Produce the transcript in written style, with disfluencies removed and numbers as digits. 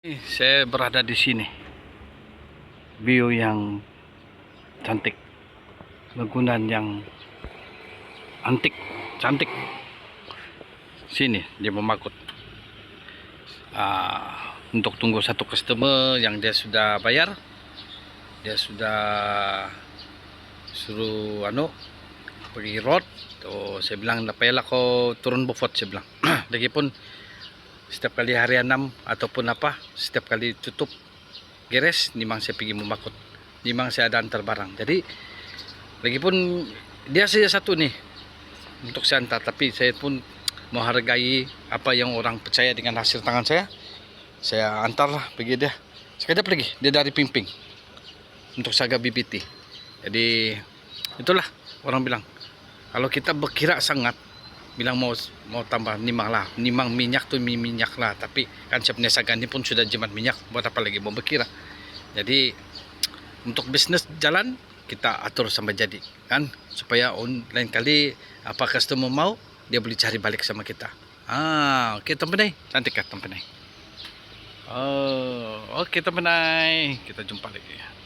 Saya berada di sini, view yang cantik, bangunan yang antik, cantik. Sini dia memakut. Untuk tunggu satu customer yang dia sudah bayar, dia sudah suruh pergi road. Saya bilang tak payahlah kau turun bufot, saya bilang. Lagipun setiap kali hari 6 ataupun setiap kali tutup geres, memang saya pergi memakut, memang saya ada antar barang. Jadi lagipun dia saja satu nih untuk saya antar, tapi saya pun menghargai apa yang orang percaya dengan hasil tangan saya antarlah pergi dia. Sekejap lagi dia dari Pimping untuk Saga BBT. Jadi itulah orang bilang, kalau kita berkira sangat bilang mau tambah nimang minyak tuh minyak lah, tapi kan saya punya Saga ini pun sudah jimat minyak, buat apa lagi mau berkira. Jadi untuk bisnis jalan kita atur sampai jadi kan, supaya lain kali apa customer mau dia boleh cari balik sama kita. Oke teman-teman, cantik kan teman-teman. Oke teman-teman, kita jumpa lagi.